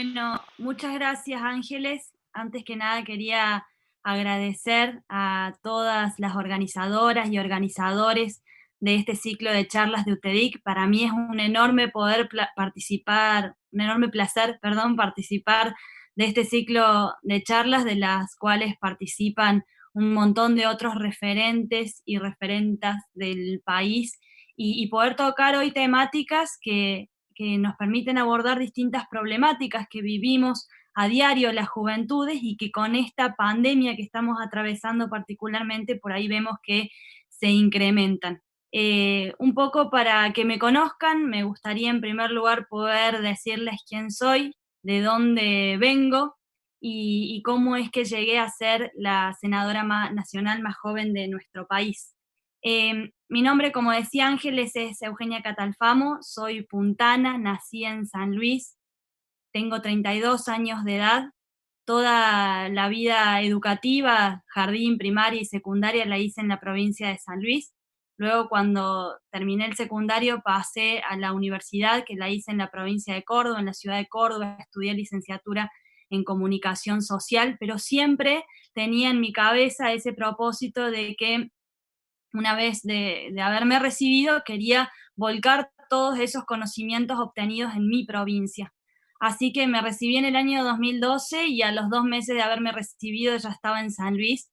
Bueno, muchas gracias, Ángeles. Antes que nada quería agradecer a todas las organizadoras y organizadores de este ciclo de charlas de UTEDIC. Para mí es un enorme poder participar, un enorme placer, perdón, participar de este ciclo de charlas de las cuales participan un montón de otros referentes y referentas del país y poder tocar hoy temáticas que nos permiten abordar distintas problemáticas que vivimos a diario las juventudes y que con esta pandemia que estamos atravesando particularmente, por ahí vemos que se incrementan. Un poco para que me conozcan, me gustaría en primer lugar poder decirles quién soy, de dónde vengo y cómo es que llegué a ser la senadora nacional más joven de nuestro país. Mi nombre, como decía Ángeles, es Eugenia Catalfamo, soy puntana, nací en San Luis, tengo 32 años de edad, toda la vida educativa, jardín, primaria y secundaria la hice en la provincia de San Luis. Luego, cuando terminé el secundario, pasé a la universidad, que la hice en la provincia de Córdoba, en la ciudad de Córdoba, estudié licenciatura en comunicación social, pero siempre tenía en mi cabeza ese propósito de que una vez de haberme recibido, quería volcar todos esos conocimientos obtenidos en mi provincia. Así que me recibí en el año 2012 y a los 2 meses de haberme recibido ya estaba en San Luis,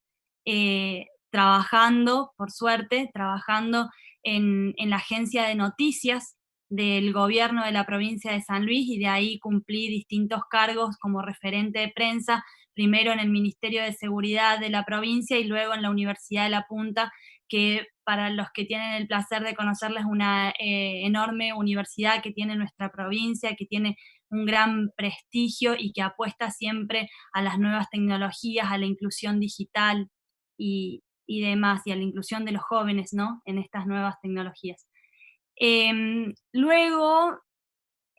trabajando, por suerte, trabajando en la agencia de noticias del gobierno de la provincia de San Luis y de ahí cumplí distintos cargos como referente de prensa, primero en el Ministerio de Seguridad de la provincia y luego en la Universidad de La Punta, que para los que tienen el placer de conocerla es una enorme universidad que tiene nuestra provincia, que tiene un gran prestigio y que apuesta siempre a las nuevas tecnologías, a la inclusión digital y demás, y a la inclusión de los jóvenes, ¿no?, en estas nuevas tecnologías. Luego,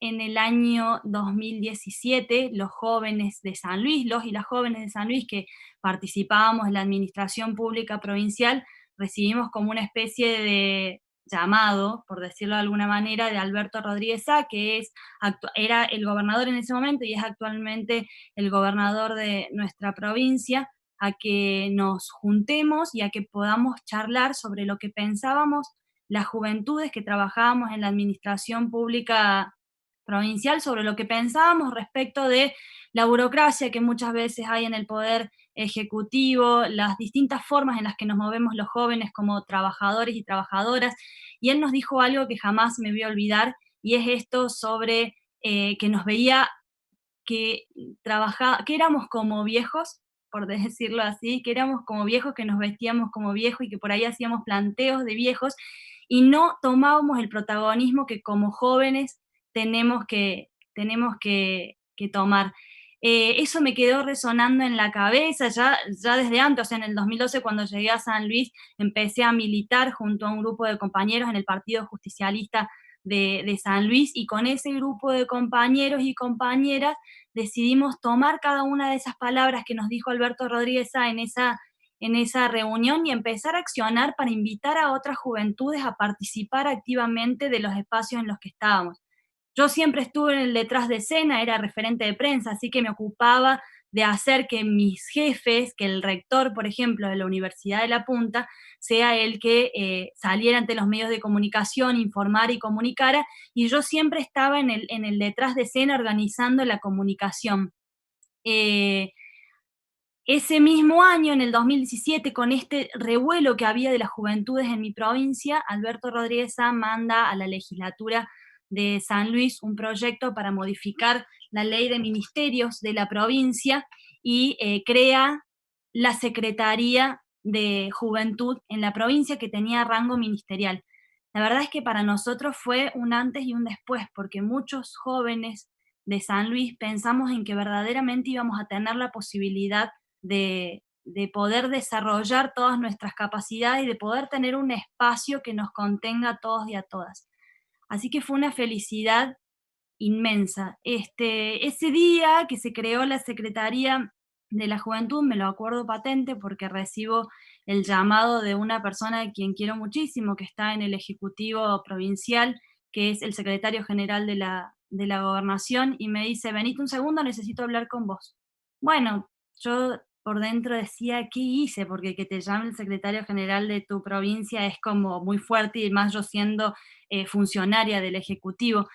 en el año 2017, los jóvenes de San Luis, los y las jóvenes de San Luis que participábamos en la administración pública provincial, recibimos como una especie de llamado, por decirlo de alguna manera, de Alberto Rodríguez Sá, que era el gobernador en ese momento y es actualmente el gobernador de nuestra provincia, a que nos juntemos y a que podamos charlar sobre lo que pensábamos las juventudes que trabajábamos en la administración pública provincial, sobre lo que pensábamos respecto de la burocracia que muchas veces hay en el poder ejecutivo, las distintas formas en las que nos movemos los jóvenes como trabajadores y trabajadoras. Y él nos dijo algo que jamás me voy a olvidar, y es esto sobre que nos veía que que éramos como viejos, por decirlo así, que éramos como viejos, que nos vestíamos como viejos y que por ahí hacíamos planteos de viejos y no tomábamos el protagonismo que como jóvenes tenemos que tomar. Eso me quedó resonando en la cabeza ya desde antes, o sea, en el 2012 cuando llegué a San Luis empecé a militar junto a un grupo de compañeros en el Partido Justicialista de San Luis y con ese grupo de compañeros y compañeras decidimos tomar cada una de esas palabras que nos dijo Alberto Rodríguez Sá en esa reunión y empezar a accionar para invitar a otras juventudes a participar activamente de los espacios en los que estábamos. Yo siempre estuve en el detrás de escena, era referente de prensa, así que me ocupaba de hacer que mis jefes, que el rector, por ejemplo, de la Universidad de La Punta, sea el que saliera ante los medios de comunicación, informara y comunicara, y yo siempre estaba en el detrás de escena organizando la comunicación. Eh, Ese mismo año, en el 2017, con este revuelo que había de las juventudes en mi provincia, Alberto Rodríguez Sá manda a la legislatura de San Luis un proyecto para modificar la ley de ministerios de la provincia y crea la Secretaría de Juventud en la provincia que tenía rango ministerial. La verdad es que para nosotros fue un antes y un después, porque muchos jóvenes de San Luis pensamos en que verdaderamente íbamos a tener la posibilidad de poder desarrollar todas nuestras capacidades y de poder tener un espacio que nos contenga a todos y a todas. Así que fue una felicidad inmensa. Ese día que se creó la Secretaría de la Juventud, me lo acuerdo patente porque recibo el llamado de una persona a quien quiero muchísimo, que está en el Ejecutivo Provincial, que es el secretario general de la gobernación y me dice, venite un segundo, necesito hablar con vos. Bueno, yo por dentro decía, ¿qué hice? Porque que te llame el secretario general de tu provincia es como muy fuerte, y más yo siendo funcionaria del Ejecutivo.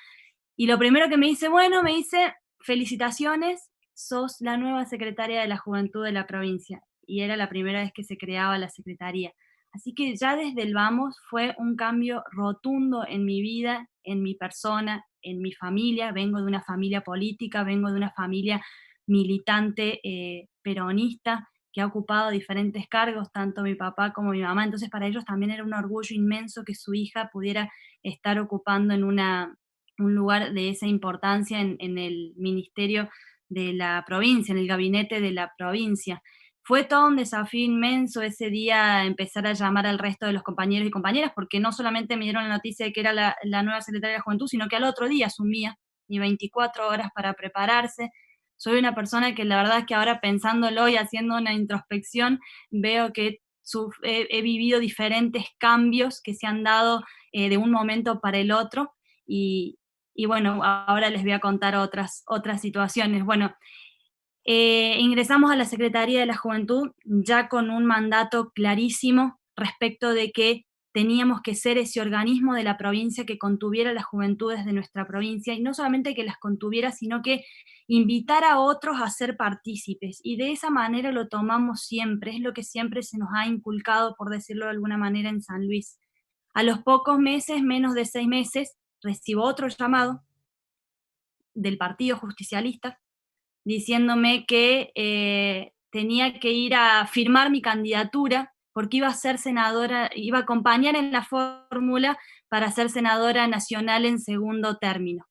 Y lo primero que me dice, bueno, me dice, felicitaciones, sos la nueva secretaria de la Juventud de la provincia. Y era la primera vez que se creaba la secretaría. Así que ya desde el vamos fue un cambio rotundo en mi vida, en mi persona, en mi familia. Vengo de una familia política, vengo de una familia militante peronista que ha ocupado diferentes cargos, tanto mi papá como mi mamá. Entonces para ellos también era un orgullo inmenso que su hija pudiera estar ocupando en un lugar de esa importancia en el ministerio de la provincia, en el gabinete de la provincia. Fue todo un desafío inmenso ese día empezar a llamar al resto de los compañeros y compañeras, porque no solamente me dieron la noticia de que era la nueva secretaria de la Juventud, sino que al otro día asumía, y 24 horas para prepararse. Soy una persona que la verdad es que ahora pensándolo y haciendo una introspección, veo que he vivido diferentes cambios que se han dado de un momento para el otro, y, y bueno, ahora les voy a contar otras situaciones. Bueno, ingresamos a la Secretaría de la Juventud ya con un mandato clarísimo respecto de que teníamos que ser ese organismo de la provincia que contuviera las juventudes de nuestra provincia, y no solamente que las contuviera, sino que invitara a otros a ser partícipes. Y de esa manera lo tomamos siempre, es lo que siempre se nos ha inculcado, por decirlo de alguna manera, en San Luis. A los pocos meses, menos de 6 meses, recibo otro llamado del Partido Justicialista diciéndome que tenía que ir a firmar mi candidatura porque iba a ser senadora, iba a acompañar en la fórmula para ser senadora nacional en segundo término.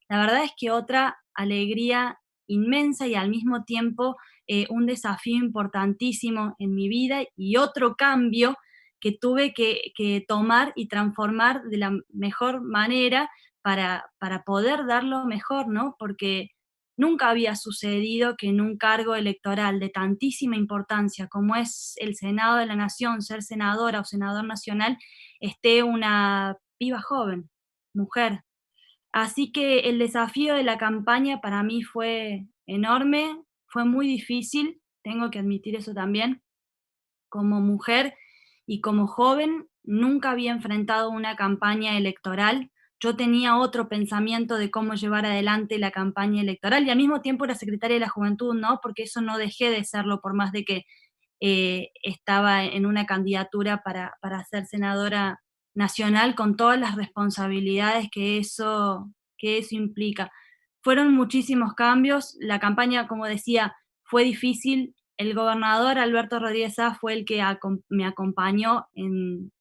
La verdad es que otra alegría inmensa y al mismo tiempo un desafío importantísimo en mi vida, y otro cambio que tuve que tomar y transformar de la mejor manera para poder dar lo mejor, ¿no? Porque nunca había sucedido que en un cargo electoral de tantísima importancia como es el Senado de la Nación, ser senadora o senador nacional, esté una piba joven, mujer. Así que el desafío de la campaña para mí fue enorme, fue muy difícil, tengo que admitir eso también. Como mujer y como joven, nunca había enfrentado una campaña electoral. Yo tenía otro pensamiento de cómo llevar adelante la campaña electoral, y al mismo tiempo era secretaria de la Juventud, ¿no? Porque eso no dejé de serlo, por más de que estaba en una candidatura para ser senadora nacional, con todas las responsabilidades que eso implica. Fueron muchísimos cambios, la campaña, como decía, fue difícil. El gobernador Alberto Rodríguez Sá fue el que me acompañó en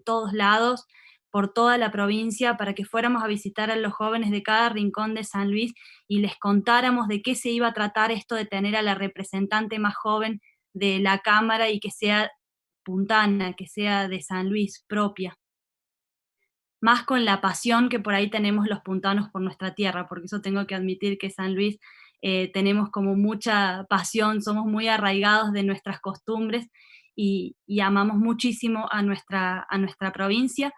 todos lados, por toda la provincia, para que fuéramos a visitar a los jóvenes de cada rincón de San Luis y les contáramos de qué se iba a tratar esto de tener a la representante más joven de la Cámara y que sea puntana, que sea de San Luis propia. Más con la pasión que por ahí tenemos los puntanos por nuestra tierra, porque eso tengo que admitir que San Luis tenemos como mucha pasión, somos muy arraigados de nuestras costumbres y amamos muchísimo a nuestra provincia.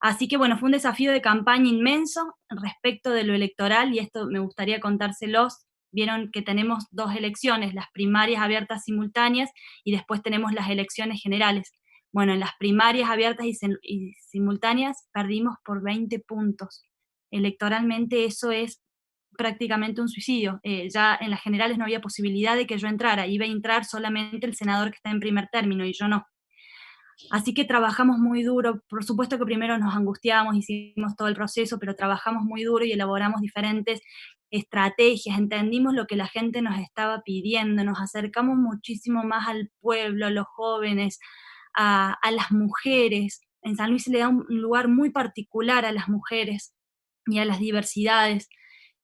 Así que bueno, fue un desafío de campaña inmenso respecto de lo electoral, y esto me gustaría contárselos. Vieron que tenemos dos elecciones, las primarias abiertas simultáneas y después tenemos las elecciones generales. Bueno, en las primarias abiertas y simultáneas perdimos por 20 puntos. Electoralmente eso es prácticamente un suicidio. Ya en las generales no había posibilidad de que yo entrara, iba a entrar solamente el senador que está en primer término y yo no. Así que trabajamos muy duro, por supuesto que primero nos angustiamos, hicimos todo el proceso, pero trabajamos muy duro y elaboramos diferentes estrategias, entendimos lo que la gente nos estaba pidiendo, nos acercamos muchísimo más al pueblo, a los jóvenes, a las mujeres. En San Luis se le da un lugar muy particular a las mujeres y a las diversidades.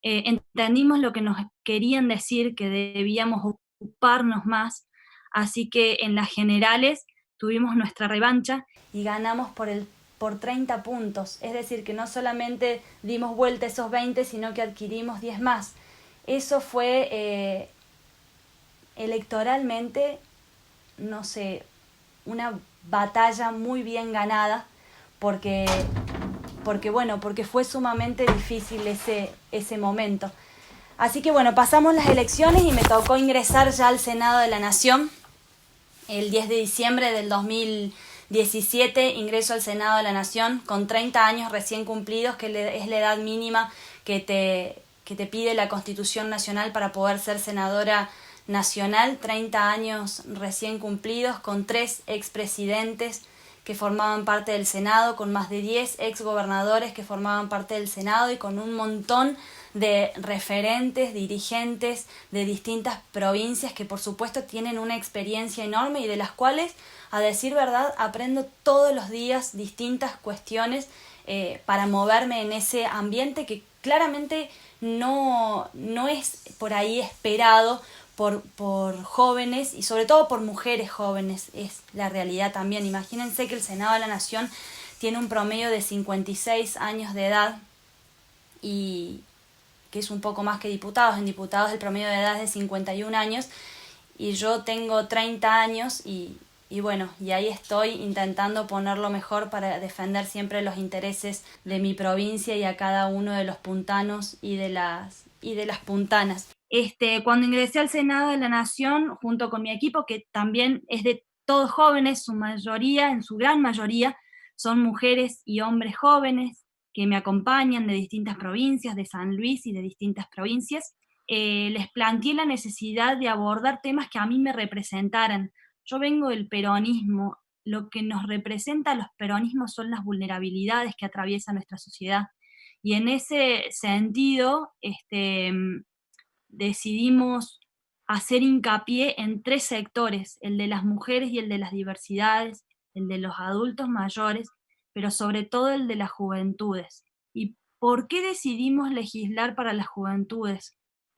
Entendimos lo que nos querían decir, que debíamos ocuparnos más, así que en las generales tuvimos nuestra revancha y ganamos por 30 puntos, es decir, que no solamente dimos vuelta esos 20, sino que adquirimos 10 más. Eso fue electoralmente, no sé, una batalla muy bien ganada, porque porque bueno, porque fue sumamente difícil ese momento. Así que bueno, pasamos las elecciones y me tocó ingresar ya al Senado de la Nación. El 10 de diciembre del 2017 ingreso al Senado de la Nación con 30 años recién cumplidos, que es la edad mínima que te pide la Constitución Nacional para poder ser senadora nacional. 30 años recién cumplidos, con 3 expresidentes que formaban parte del Senado, con más de 10 exgobernadores que formaban parte del Senado y con un montón de referentes, dirigentes de distintas provincias que por supuesto tienen una experiencia enorme y de las cuales, a decir verdad, aprendo todos los días distintas cuestiones para moverme en ese ambiente que claramente no es por ahí esperado por jóvenes y sobre todo por mujeres jóvenes, es la realidad también. Imagínense que el Senado de la Nación tiene un promedio de 56 años de edad, y que es un poco más que diputados. En diputados el promedio de edad es de 51 años y yo tengo 30 años y bueno, y ahí estoy intentando ponerlo mejor para defender siempre los intereses de mi provincia y a cada uno de los puntanos y de las puntanas. Cuando ingresé al Senado de la Nación, junto con mi equipo, que también es de todos jóvenes, su mayoría, en su gran mayoría, son mujeres y hombres jóvenes que me acompañan de distintas provincias, de San Luis y de distintas provincias, les planteé la necesidad de abordar temas que a mí me representaran. Yo vengo del peronismo, lo que nos representa a los peronismos son las vulnerabilidades que atraviesa nuestra sociedad. Y en ese sentido, decidimos hacer hincapié en 3 sectores, el de las mujeres y el de las diversidades, el de los adultos mayores, pero sobre todo el de las juventudes. ¿Y por qué decidimos legislar para las juventudes?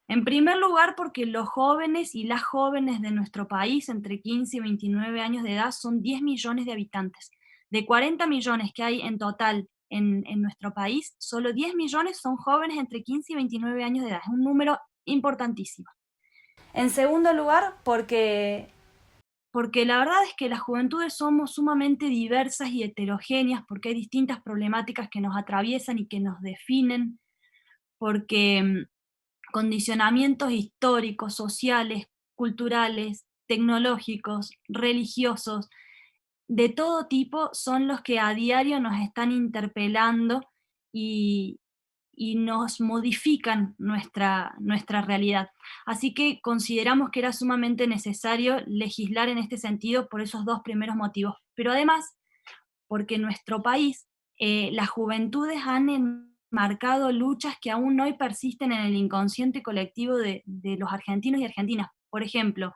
En primer lugar, porque los jóvenes y las jóvenes de nuestro país, entre 15 y 29 años de edad, son 10 millones de habitantes. De 40 millones que hay en total en nuestro país, solo 10 millones son jóvenes entre 15 y 29 años de edad. Es un número importantísima. En segundo lugar, porque la verdad es que las juventudes somos sumamente diversas y heterogéneas, porque hay distintas problemáticas que nos atraviesan y que nos definen, porque condicionamientos históricos, sociales, culturales, tecnológicos, religiosos, de todo tipo son los que a diario nos están interpelando y, y nos modifican nuestra realidad. Así que consideramos que era sumamente necesario legislar en este sentido por esos 2 primeros motivos. Pero además, porque en nuestro país las juventudes han enmarcado luchas que aún hoy persisten en el inconsciente colectivo de los argentinos y argentinas. Por ejemplo,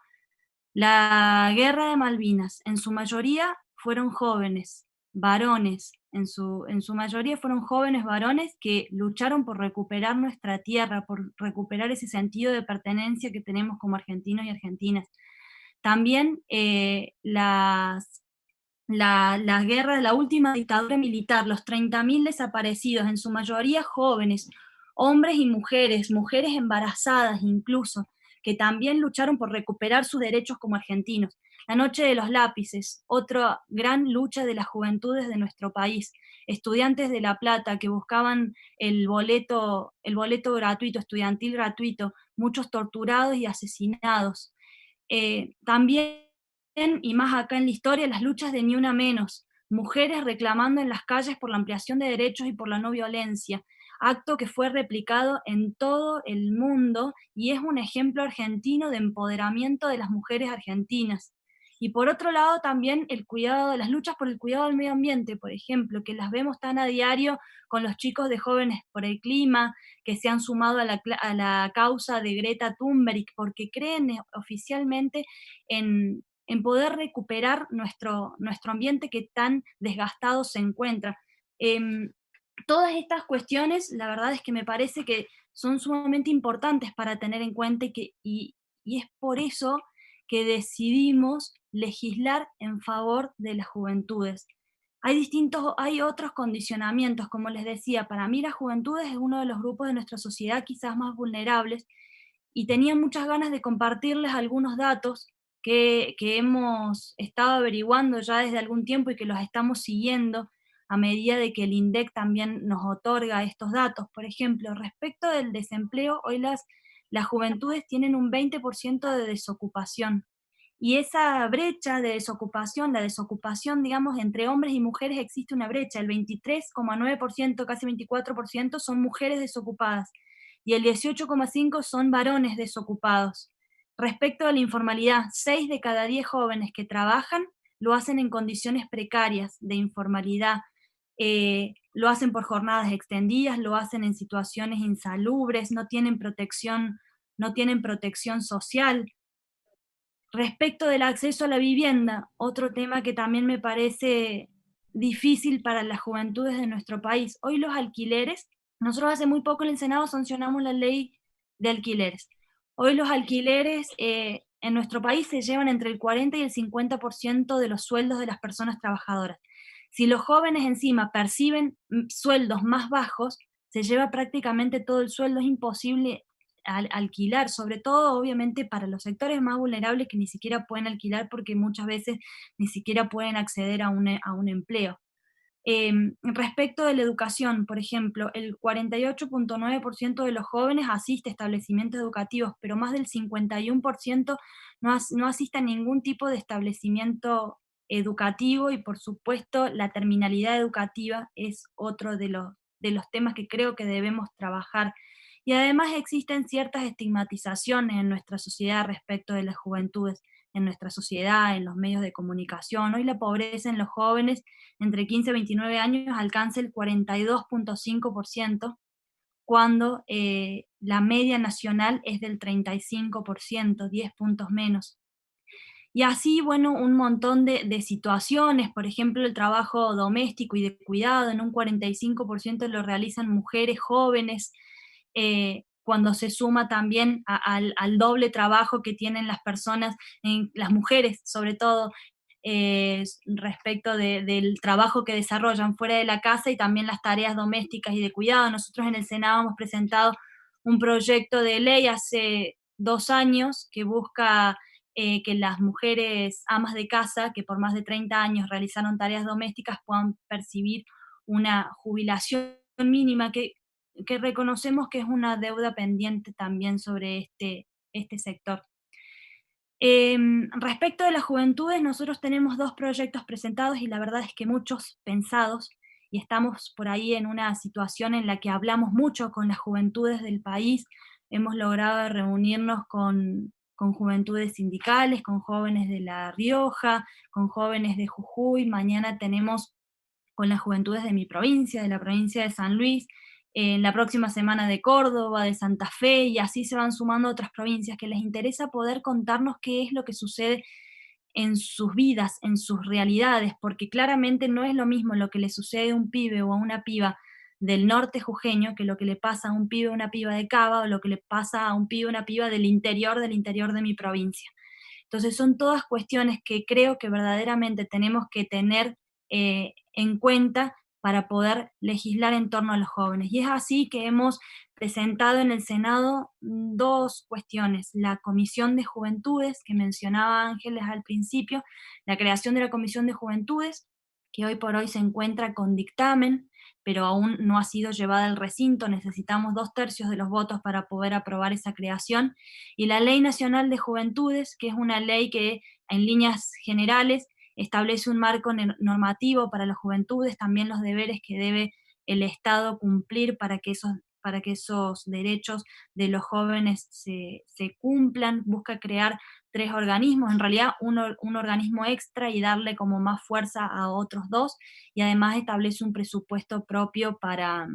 la guerra de Malvinas, en su mayoría fueron jóvenes, varones, en su mayoría fueron jóvenes varones que lucharon por recuperar nuestra tierra, por recuperar ese sentido de pertenencia que tenemos como argentinos y argentinas. También la guerra de la última dictadura militar, los 30.000 desaparecidos, en su mayoría jóvenes, hombres y mujeres, mujeres embarazadas incluso, que también lucharon por recuperar sus derechos como argentinos. La Noche de los Lápices, otra gran lucha de las juventudes de nuestro país. Estudiantes de La Plata que buscaban el boleto gratuito, estudiantil gratuito, muchos torturados y asesinados. También, y más acá en la historia, las luchas de Ni Una Menos, mujeres reclamando en las calles por la ampliación de derechos y por la no violencia, acto que fue replicado en todo el mundo y es un ejemplo argentino de empoderamiento de las mujeres argentinas. Y por otro lado también el cuidado de las luchas por el cuidado del medio ambiente, por ejemplo, que las vemos tan a diario con los chicos de Jóvenes por el Clima, que se han sumado a la causa de Greta Thunberg, porque creen oficialmente en poder recuperar nuestro ambiente que tan desgastado se encuentra. Em, Todas estas cuestiones, la verdad es que me parece que son sumamente importantes para tener en cuenta y es por eso que decidimos legislar en favor de las juventudes. Hay otros condicionamientos, como les decía, para mí las juventudes es uno de los grupos de nuestra sociedad quizás más vulnerables y tenía muchas ganas de compartirles algunos datos que hemos estado averiguando ya desde algún tiempo y que los estamos siguiendo a medida de que el INDEC también nos otorga estos datos. Por ejemplo, respecto del desempleo, hoy las juventudes tienen un 20% de desocupación. Y esa brecha de desocupación, la desocupación, digamos, entre hombres y mujeres existe una brecha. El 23,9%, casi 24% son mujeres desocupadas y el 18,5% son varones desocupados. Respecto a la informalidad, 6 de cada 10 jóvenes que trabajan lo hacen en condiciones precarias de informalidad. Lo hacen por jornadas extendidas, lo hacen en situaciones insalubres, no tienen protección social. Respecto del acceso a la vivienda, otro tema que también me parece difícil para las juventudes de nuestro país. Hoy los alquileres, nosotros hace muy poco en el Senado sancionamos la ley de alquileres. Hoy los alquileres en nuestro país se llevan entre el 40 y el 50% de los sueldos de las personas trabajadoras. Si los jóvenes encima perciben sueldos más bajos, se lleva prácticamente todo el sueldo, es imposible alquilar, sobre todo obviamente para los sectores más vulnerables que ni siquiera pueden alquilar porque muchas veces ni siquiera pueden acceder a un empleo. Respecto de la educación, por ejemplo, el 48,9% de los jóvenes asiste a establecimientos educativos, pero más del 51% no asiste a ningún tipo de establecimiento educativo y por supuesto la terminalidad educativa es otro de los temas que creo que debemos trabajar. Y además existen ciertas estigmatizaciones en nuestra sociedad respecto de las juventudes, en nuestra sociedad, en los medios de comunicación. Hoy la pobreza en los jóvenes entre 15 y 29 años alcanza el 42,5%, cuando la media nacional es del 35%, 10 puntos menos. Y así, bueno, un montón de situaciones, por ejemplo, el trabajo doméstico y de cuidado, en un 45% lo realizan mujeres jóvenes, cuando se suma también al doble trabajo que tienen las personas, las mujeres sobre todo, respecto del trabajo que desarrollan fuera de la casa y también las tareas domésticas y de cuidado. Nosotros en el Senado hemos presentado un proyecto de ley hace 2 años que busca que las mujeres amas de casa, que por más de 30 años realizaron tareas domésticas, puedan percibir una jubilación mínima que reconocemos que es una deuda pendiente también sobre este sector. Respecto de las juventudes, nosotros tenemos 2 proyectos presentados y la verdad es que muchos pensados, y estamos por ahí en una situación en la que hablamos mucho con las juventudes del país. Hemos logrado reunirnos con juventudes sindicales, con jóvenes de La Rioja, con jóvenes de Jujuy. Mañana tenemos con las juventudes de mi provincia, de la provincia de San Luis, en la próxima semana de Córdoba, de Santa Fe, y así se van sumando otras provincias que les interesa poder contarnos qué es lo que sucede en sus vidas, en sus realidades, porque claramente no es lo mismo lo que le sucede a un pibe o a una piba del norte jujeño que lo que le pasa a un pibe o una piba de Cava o lo que le pasa a un pibe o una piba del interior de mi provincia. Entonces son todas cuestiones que creo que verdaderamente tenemos que tener en cuenta para poder legislar en torno a los jóvenes. Y es así que hemos presentado en el Senado 2 cuestiones: la Comisión de Juventudes, que mencionaba Ángeles al principio, la creación de la Comisión de Juventudes, que hoy por hoy se encuentra con dictamen, pero aún no ha sido llevada al recinto, necesitamos 2/3 de los votos para poder aprobar esa creación, y la Ley Nacional de Juventudes, que es una ley que en líneas generales establece un marco normativo para las juventudes, también los deberes que debe el Estado cumplir para que esos derechos de los jóvenes se cumplan. Busca crear 3 organismos, en realidad un organismo extra y darle como más fuerza a otros 2, y además establece un presupuesto propio para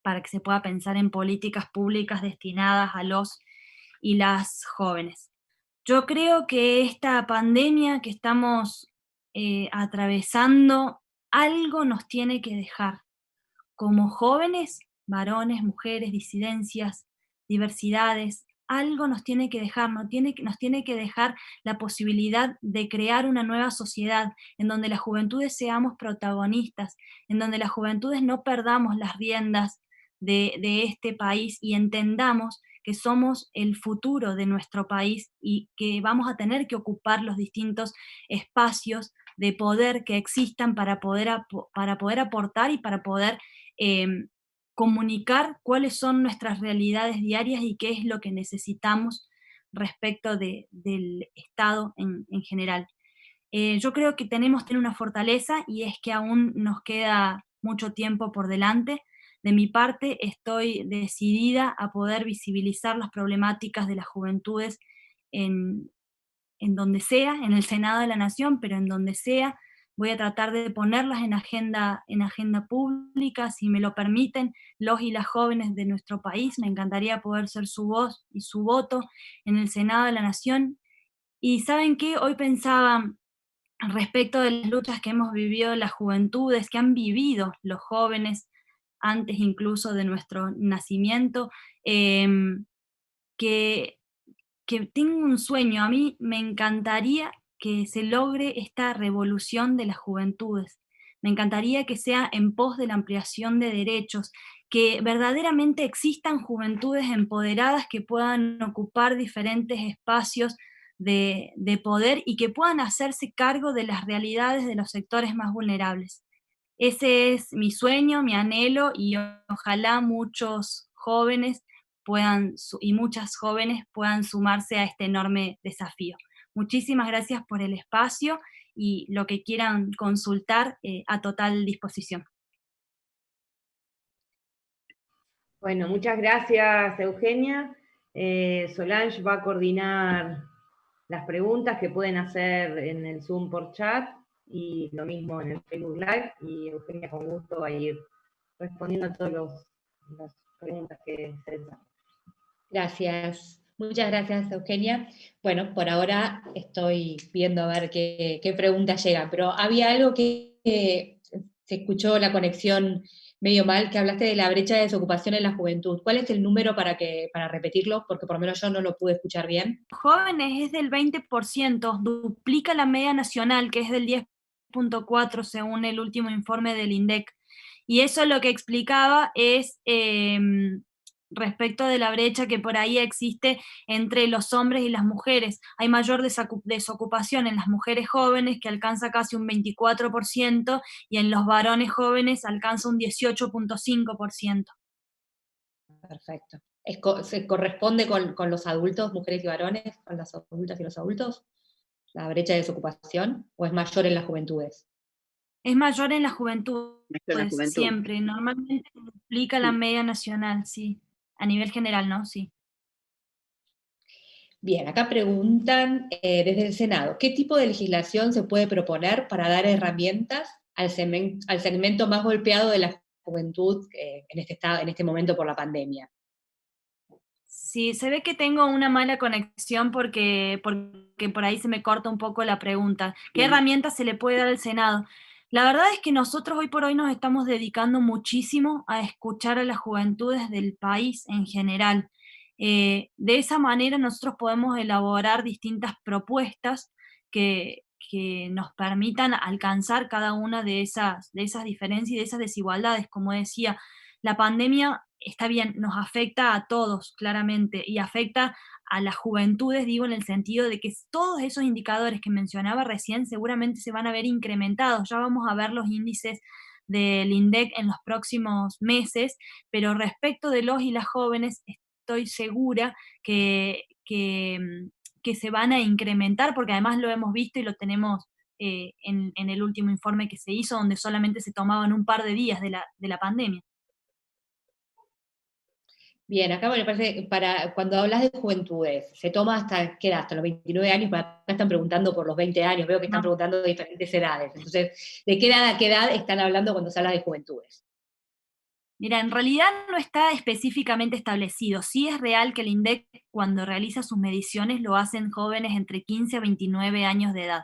que se pueda pensar en políticas públicas destinadas a los y las jóvenes. Yo creo que esta pandemia que estamos atravesando, algo nos tiene que dejar. Como jóvenes, varones, mujeres, disidencias, diversidades, algo nos tiene que dejar, nos tiene que dejar la posibilidad de crear una nueva sociedad en donde las juventudes seamos protagonistas, en donde las juventudes no perdamos las riendas de este país y entendamos que somos el futuro de nuestro país y que vamos a tener que ocupar los distintos espacios de poder que existan para poder aportar y para poder comunicar cuáles son nuestras realidades diarias y qué es lo que necesitamos respecto del Estado en general. Yo creo que tenemos que tener una fortaleza y es que aún nos queda mucho tiempo por delante. De mi parte, estoy decidida a poder visibilizar las problemáticas de las juventudes en, en donde sea, en el Senado de la Nación, pero en donde sea. Voy a tratar de ponerlas en agenda pública, si me lo permiten, los y las jóvenes de nuestro país. Me encantaría poder ser su voz y su voto en el Senado de la Nación. Y ¿saben qué? Hoy pensaba respecto de las luchas que hemos vivido las juventudes, que han vivido los jóvenes antes incluso de nuestro nacimiento, em, que que tengo un sueño. A mí me encantaría que se logre esta revolución de las juventudes. Me encantaría que sea en pos de la ampliación de derechos, que verdaderamente existan juventudes empoderadas que puedan ocupar diferentes espacios de poder y que puedan hacerse cargo de las realidades de los sectores más vulnerables. Ese es mi sueño, mi anhelo y ojalá muchos jóvenes y muchas jóvenes puedan sumarse a este enorme desafío. Muchísimas gracias por el espacio y lo que quieran consultar a total disposición. Bueno, muchas gracias, Eugenia. Solange va a coordinar las preguntas que pueden hacer en el Zoom por chat y lo mismo en el Facebook Live, y Eugenia con gusto va a ir respondiendo a todas las preguntas que se les hagan. Gracias. Muchas gracias, Eugenia. Bueno, por ahora estoy viendo a ver qué preguntas llegan, pero había algo que se escuchó la conexión medio mal, que hablaste de la brecha de desocupación en la juventud. ¿Cuál es el número para repetirlo? Porque por lo menos yo no lo pude escuchar bien. Jóvenes es del 20%, duplica la media nacional, que es del 10,4 según el último informe del INDEC. Y eso lo que explicaba es respecto de la brecha que por ahí existe entre los hombres y las mujeres. Hay mayor desocupación en las mujeres jóvenes, que alcanza casi un 24%, y en los varones jóvenes alcanza un 18,5%. Perfecto. ¿Se corresponde con los adultos, mujeres y varones, con las adultas y los adultos, la brecha de desocupación, o es mayor en las juventudes? Es mayor en la juventud, juventud. siempre. Normalmente duplica la media nacional, sí. A nivel general, ¿no? Sí. Bien, acá preguntan desde el Senado, ¿qué tipo de legislación se puede proponer para dar herramientas al segmento más golpeado de la juventud en este momento por la pandemia? Sí, se ve que tengo una mala conexión porque por ahí se me corta un poco la pregunta. ¿Qué herramientas se le puede dar al Senado? La verdad es que nosotros hoy por hoy nos estamos dedicando muchísimo a escuchar a las juventudes del país en general. De esa manera nosotros podemos elaborar distintas propuestas que nos permitan alcanzar cada una de esas diferencias y de esas desigualdades. Como decía, la pandemia está bien, nos afecta a todos, claramente, y afecta a las juventudes, digo, en el sentido de que todos esos indicadores que mencionaba recién seguramente se van a ver incrementados. Ya vamos a ver los índices del INDEC en los próximos meses, pero respecto de los y las jóvenes, estoy segura que se van a incrementar, porque además lo hemos visto y lo tenemos en el último informe que se hizo, donde solamente se tomaban un par de días de la pandemia. Bien, acá me parece que cuando hablas de juventudes, ¿se toma hasta qué edad? Hasta los 29 años, porque acá están preguntando por los 20 años, veo que están preguntando de diferentes edades. Entonces, ¿de qué edad a qué edad están hablando cuando se habla de juventudes? Mira, en realidad no está específicamente establecido. Sí es real que el INDEC, cuando realiza sus mediciones, lo hacen jóvenes entre 15 a 29 años de edad.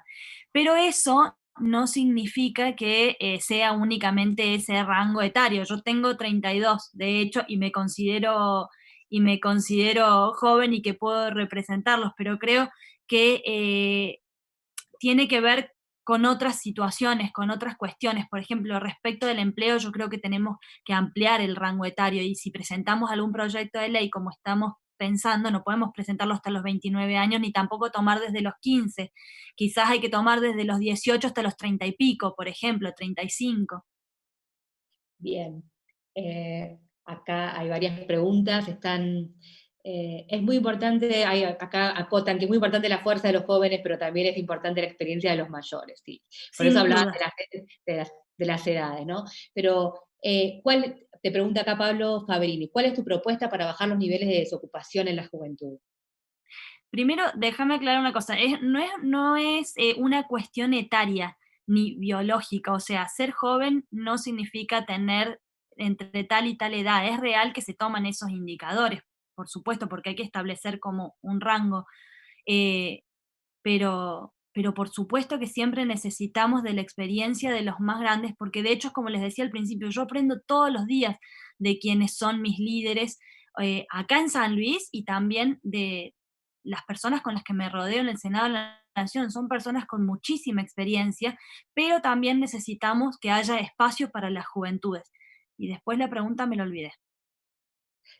Pero eso no significa que sea únicamente ese rango etario. Yo tengo 32, de hecho, y me considero joven y que puedo representarlos, pero creo que tiene que ver con otras situaciones, con otras cuestiones. Por ejemplo, respecto del empleo, yo creo que tenemos que ampliar el rango etario, y si presentamos algún proyecto de ley como estamos pensando, no podemos presentarlo hasta los 29 años, ni tampoco tomar desde los 15. Quizás hay que tomar desde los 18 hasta los 30 y pico, por ejemplo, 35. Bien. Acá hay varias preguntas, es muy importante, acá acotan que es muy importante la fuerza de los jóvenes, pero también es importante la experiencia de los mayores, sí. Por eso Sin hablabas duda. de las edades, ¿no? Pero, te pregunta acá Pablo Fabrini, ¿cuál es tu propuesta para bajar los niveles de desocupación en la juventud? Primero, déjame aclarar una cosa, no es una cuestión etaria ni biológica, o sea, ser joven no significa tener entre tal y tal edad, es real que se toman esos indicadores, por supuesto, porque hay que establecer como un rango, eh, pero por supuesto que siempre necesitamos de la experiencia de los más grandes, porque de hecho, como les decía al principio, yo aprendo todos los días de quienes son mis líderes, acá en San Luis y también de las personas con las que me rodeo en el Senado de la Nación. Son personas con muchísima experiencia, pero también necesitamos que haya espacio para las juventudes. Y después la pregunta me la olvidé.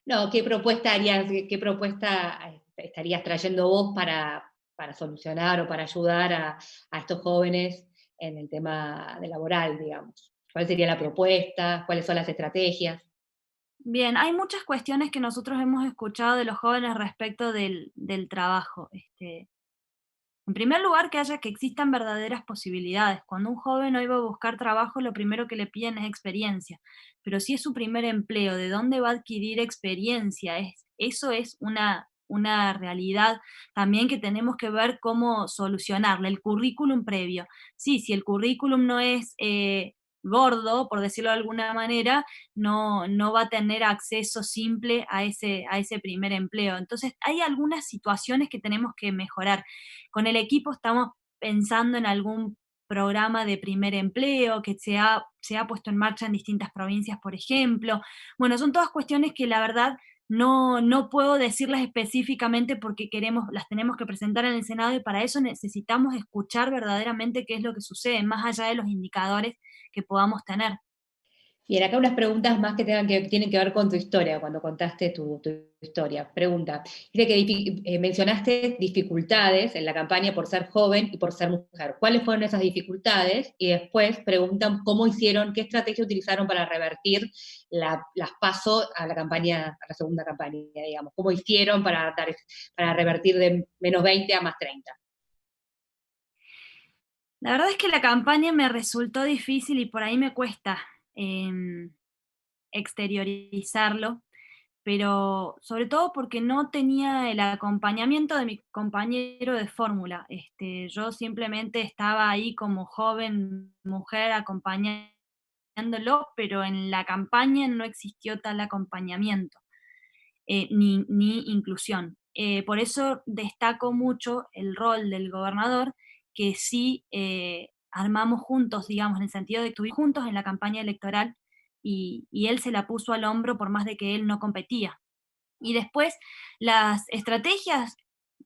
No, ¿qué propuesta harías, qué propuesta estarías trayendo vos para solucionar o para ayudar a estos jóvenes en el tema de laboral, digamos? ¿Cuál sería la propuesta? ¿Cuáles son las estrategias? Bien, hay muchas cuestiones que nosotros hemos escuchado de los jóvenes respecto del trabajo. En primer lugar, que existan verdaderas posibilidades. Cuando un joven hoy va a buscar trabajo, lo primero que le piden es experiencia. Pero si es su primer empleo, ¿de dónde va a adquirir experiencia? Eso es una realidad también que tenemos que ver cómo solucionarla. El currículum previo. Sí, si el currículum no es gordo, por decirlo de alguna manera, no va a tener acceso simple a ese primer empleo. Entonces, hay algunas situaciones que tenemos que mejorar. Con el equipo estamos pensando en algún programa de primer empleo que se ha puesto en marcha en distintas provincias, por ejemplo. Bueno, son todas cuestiones que la verdad no puedo decirlas específicamente porque las tenemos que presentar en el Senado y para eso necesitamos escuchar verdaderamente qué es lo que sucede, más allá de los indicadores que podamos tener. Bien, acá unas preguntas más que tienen que ver con tu historia, cuando contaste tu historia. Pregunta, dice que mencionaste dificultades en la campaña por ser joven y por ser mujer. ¿Cuáles fueron esas dificultades? Y después preguntan cómo hicieron, qué estrategia utilizaron para revertir las PASO a la campaña, a la segunda campaña, digamos. ¿Cómo hicieron para revertir de menos 20 a más 30? La verdad es que la campaña me resultó difícil y por ahí me cuesta em, exteriorizarlo, pero sobre todo porque no tenía el acompañamiento de mi compañero de fórmula. Yo simplemente estaba ahí como joven mujer acompañándolo, pero en la campaña no existió tal acompañamiento, ni inclusión. Por eso destaco mucho el rol del gobernador, que sí armamos juntos, digamos, en el sentido de que estuvimos juntos en la campaña electoral y él se la puso al hombro por más de que él no competía. Y después, las estrategias,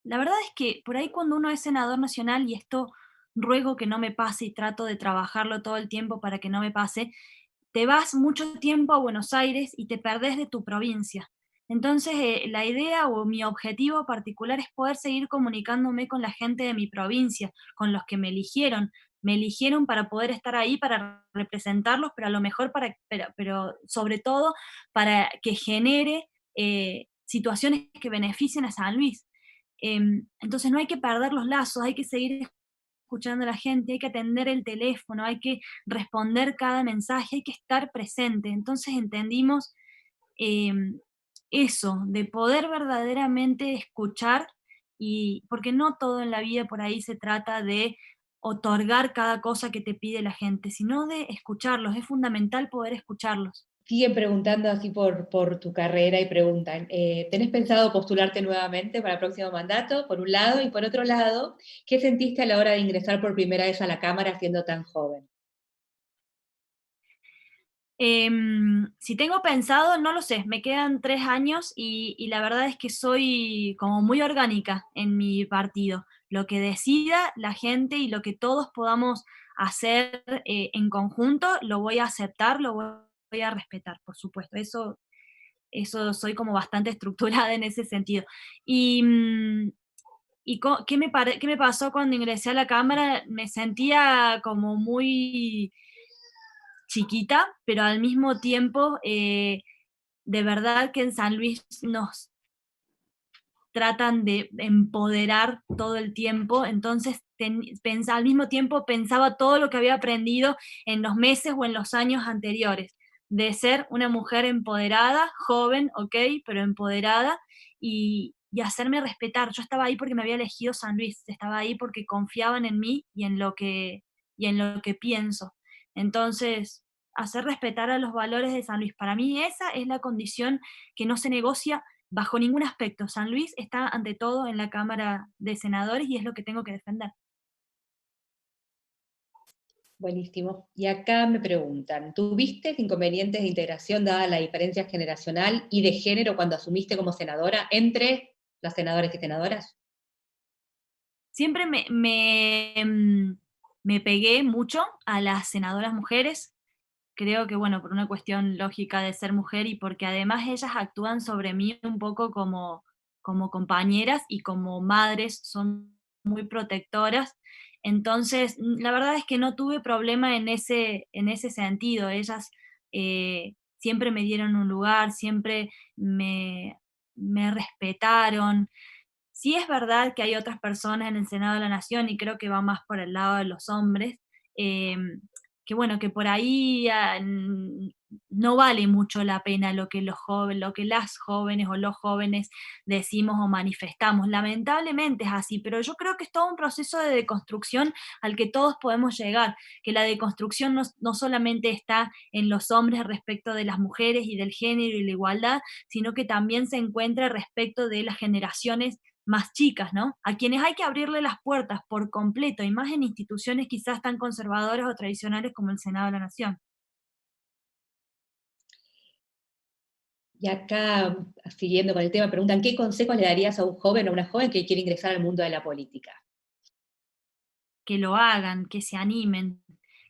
la verdad es que por ahí cuando uno es senador nacional, y esto ruego que no me pase y trato de trabajarlo todo el tiempo para que no me pase, te vas mucho tiempo a Buenos Aires y te perdés de tu provincia. Entonces, la idea o mi objetivo particular es poder seguir comunicándome con la gente de mi provincia, con los que me eligieron. Me eligieron para poder estar ahí, para representarlos, pero a lo mejor pero sobre todo para que genere situaciones que beneficien a San Luis. Entonces no hay que perder los lazos, hay que seguir escuchando a la gente, hay que atender el teléfono, hay que responder cada mensaje, hay que estar presente. Entonces entendimos em, eso, de poder verdaderamente escuchar, y porque no todo en la vida por ahí se trata de otorgar cada cosa que te pide la gente, sino de escucharlos. Es fundamental poder escucharlos. Siguen preguntando así por tu carrera y preguntan, ¿tenés pensado postularte nuevamente para el próximo mandato, por un lado? Y por otro lado, ¿qué sentiste a la hora de ingresar por primera vez a la Cámara siendo tan joven? Si tengo pensado, no lo sé, me quedan 3 años y la verdad es que soy como muy orgánica en mi partido. Lo que decida la gente y lo que todos podamos hacer en conjunto, lo voy a aceptar, lo voy a respetar, por supuesto. Eso eso soy como bastante estructurada en ese sentido. Y, ¿qué me pasó cuando ingresé a la Cámara? Me sentía como muy chiquita, pero al mismo tiempo, de verdad que en San Luis nos tratan de empoderar todo el tiempo, entonces al mismo tiempo pensaba todo lo que había aprendido en los meses o en los años anteriores, de ser una mujer empoderada, joven, ok, pero empoderada, y hacerme respetar. Yo estaba ahí porque me había elegido San Luis, estaba ahí porque confiaban en mí y en lo que pienso. Entonces, hacer respetar a los valores de San Luis, para mí esa es la condición que no se negocia bajo ningún aspecto. San Luis está ante todo en la Cámara de Senadores y es lo que tengo que defender. Buenísimo. Y acá me preguntan, ¿tuviste inconvenientes de integración dada la diferencia generacional y de género cuando asumiste como senadora entre las senadoras y senadoras? Siempre me pegué mucho a las senadoras mujeres. Creo que, bueno, por una cuestión lógica de ser mujer y porque además ellas actúan sobre mí un poco como compañeras y como madres, son muy protectoras. Entonces, la verdad es que no tuve problema en ese sentido. Ellas siempre me dieron un lugar, siempre me respetaron. Sí es verdad que hay otras personas en el Senado de la Nación, y creo que va más por el lado de los hombres, que bueno, que por ahí no vale mucho la pena lo que lo que las jóvenes o los jóvenes decimos o manifestamos. Lamentablemente es así, pero yo creo que es todo un proceso de deconstrucción al que todos podemos llegar, que la deconstrucción no solamente está en los hombres respecto de las mujeres y del género y la igualdad, sino que también se encuentra respecto de las generaciones más chicas, ¿no? A quienes hay que abrirle las puertas por completo, y más en instituciones quizás tan conservadoras o tradicionales como el Senado de la Nación. Y acá, siguiendo con el tema, preguntan, ¿qué consejos le darías a un joven o una joven que quiere ingresar al mundo de la política? Que lo hagan, que se animen,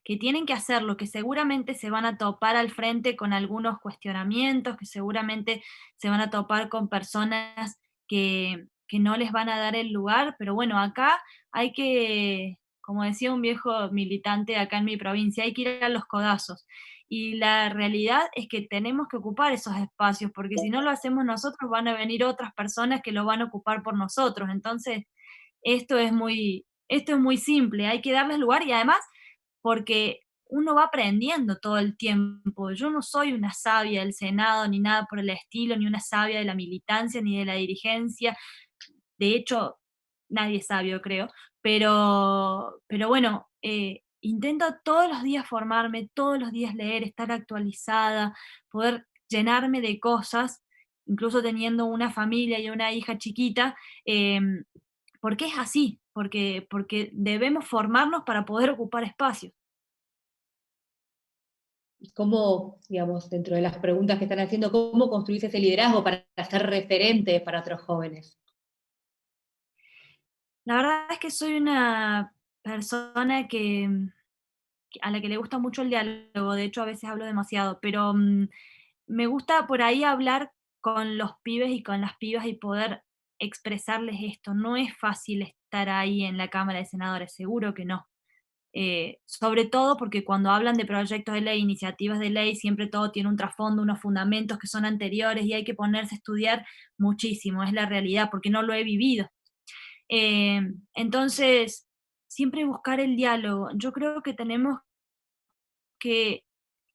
que tienen que hacerlo, que seguramente se van a topar al frente con algunos cuestionamientos, que seguramente se van a topar con personas que no les van a dar el lugar, pero bueno, acá hay que, como decía un viejo militante acá en mi provincia, hay que ir a los codazos. Y la realidad es que tenemos que ocupar esos espacios, porque si no lo hacemos nosotros, van a venir otras personas que lo van a ocupar por nosotros. Entonces, esto es muy simple, hay que darles lugar, y además porque uno va aprendiendo todo el tiempo. Yo no soy una sabia del Senado ni nada por el estilo, ni una sabia de la militancia ni de la dirigencia. De hecho, nadie es sabio, creo. Pero bueno, intento todos los días formarme, todos los días leer, estar actualizada, poder llenarme de cosas, incluso teniendo una familia y una hija chiquita, porque es así, porque debemos formarnos para poder ocupar espacios. ¿Y cómo, digamos, dentro de las preguntas que están haciendo, cómo construir ese liderazgo para ser referente para otros jóvenes? La verdad es que soy una persona a la que le gusta mucho el diálogo, de hecho a veces hablo demasiado, pero me gusta por ahí hablar con los pibes y con las pibas y poder expresarles esto. No es fácil estar ahí en la Cámara de Senadores, seguro que no. Sobre todo porque cuando hablan de proyectos de ley, iniciativas de ley, siempre todo tiene un trasfondo, unos fundamentos que son anteriores y hay que ponerse a estudiar muchísimo, es la realidad, porque no lo he vivido. Entonces, siempre buscar el diálogo. Yo creo que tenemos que,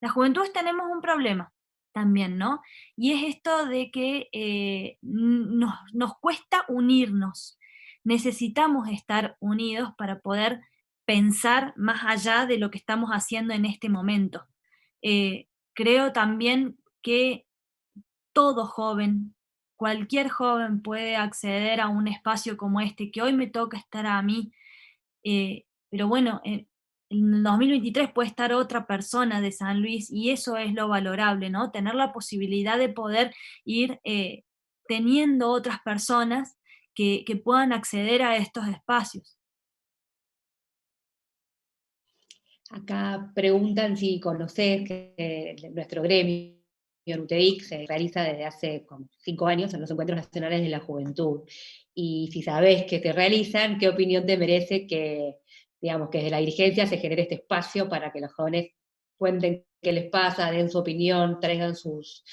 la juventud tenemos un problema también, ¿no? Y es esto de que nos cuesta unirnos. Necesitamos estar unidos para poder pensar más allá de lo que estamos haciendo en este momento. Creo también que todo joven, cualquier joven puede acceder a un espacio como este, que hoy me toca estar a mí, pero bueno, en el 2023 puede estar otra persona de San Luis y eso es lo valorable, ¿no? Tener la posibilidad de poder ir teniendo otras personas que puedan acceder a estos espacios. Acá preguntan si conoces nuestro gremio, en UTEDIC, se realiza desde hace como 5 años en los Encuentros Nacionales de la Juventud. Y si sabés que se realizan, ¿qué opinión te merece que, digamos, que desde la dirigencia se genere este espacio para que los jóvenes cuenten qué les pasa, den su opinión, traigan a sus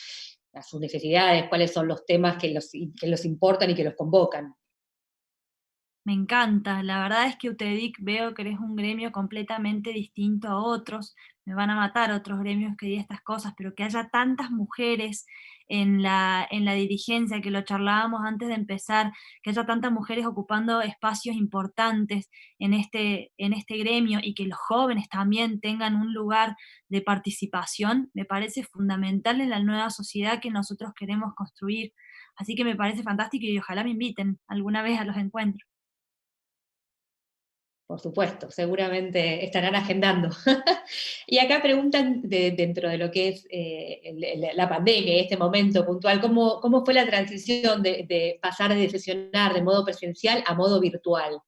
necesidades, cuáles son los temas que los importan y que los convocan? Me encanta, la verdad es que UTEDIC veo que eres un gremio completamente distinto a otros, me van a matar otros gremios que digan estas cosas, pero que haya tantas mujeres en la dirigencia, que lo charlábamos antes de empezar, que haya tantas mujeres ocupando espacios importantes en este gremio y que los jóvenes también tengan un lugar de participación, me parece fundamental en la nueva sociedad que nosotros queremos construir. Así que me parece fantástico y ojalá me inviten alguna vez a los encuentros. Por supuesto, seguramente estarán agendando. Y acá preguntan dentro de lo que es la pandemia, este momento puntual, ¿cómo fue la transición de pasar de sesionar de modo presencial a modo virtual?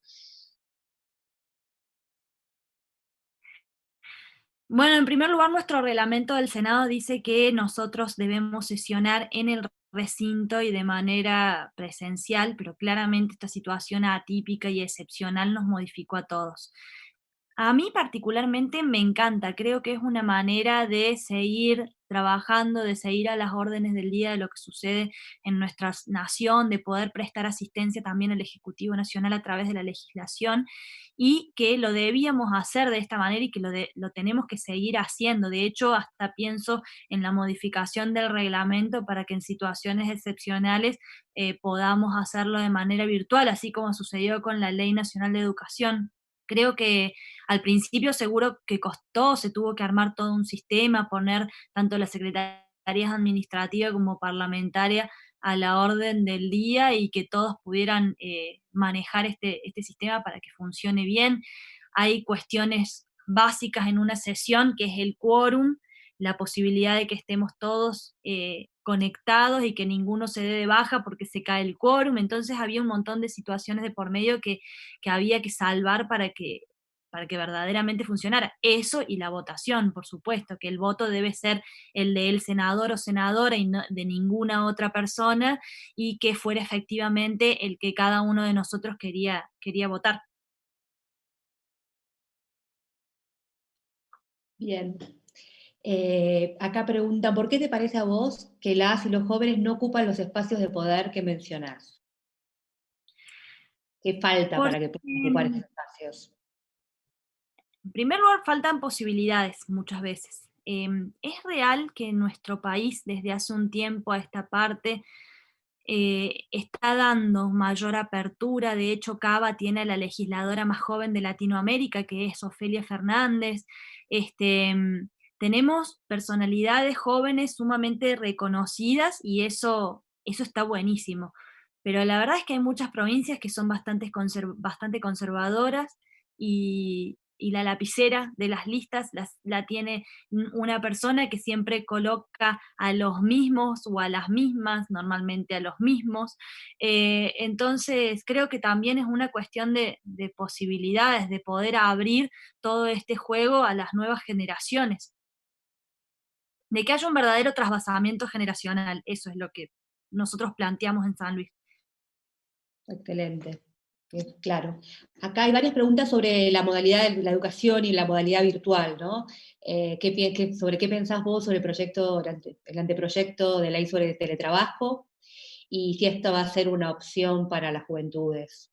Bueno, en primer lugar, nuestro reglamento del Senado dice que nosotros debemos sesionar en el recinto y de manera presencial, pero claramente esta situación atípica y excepcional nos modificó a todos. A mí particularmente me encanta, creo que es una manera de seguir trabajando, de seguir a las órdenes del día de lo que sucede en nuestra nación, de poder prestar asistencia también al Ejecutivo Nacional a través de la legislación y que lo debíamos hacer de esta manera y que lo tenemos que seguir haciendo. De hecho, hasta pienso en la modificación del reglamento para que en situaciones excepcionales podamos hacerlo de manera virtual, así como sucedió con la Ley Nacional de Educación. Creo que al principio seguro que costó, se tuvo que armar todo un sistema, poner tanto las secretarías administrativas como parlamentarias a la orden del día y que todos pudieran manejar este sistema para que funcione bien. Hay cuestiones básicas en una sesión, que es el quórum, la posibilidad de que estemos todos conectados y que ninguno se dé de baja porque se cae el quórum. Entonces había un montón de situaciones de por medio que había que salvar para que verdaderamente funcionara. Eso y la votación, por supuesto, que el voto debe ser el del senador o senadora y no de ninguna otra persona, y que fuera efectivamente el que cada uno de nosotros quería votar. Bien. Acá preguntan, ¿por qué te parece a vos que las y los jóvenes no ocupan los espacios de poder que mencionás? ¿Qué falta Porque para que puedan ocupar esos espacios? en primer lugar, faltan posibilidades muchas veces. Es real que en nuestro país, desde hace un tiempo a esta parte, está dando mayor apertura. De hecho, Cava tiene a la legisladora más joven de Latinoamérica, que es Ofelia Fernández. Este, tenemos personalidades jóvenes sumamente reconocidas y eso está buenísimo. Pero la verdad es que hay muchas provincias que son bastante conservadoras y la lapicera de las listas la tiene una persona que siempre coloca a los mismos o a las mismas, normalmente a los mismos. Entonces, creo que también es una cuestión de posibilidades, de poder abrir todo este juego a las nuevas generaciones, de que haya un verdadero trasvasamiento generacional. Eso es lo que nosotros planteamos en San Luis. Excelente. Claro. Acá hay varias preguntas sobre la modalidad de la educación y la modalidad virtual, ¿no? ¿Sobre qué pensás vos sobre el anteproyecto de ley sobre teletrabajo? Y si esto va a ser una opción para las juventudes.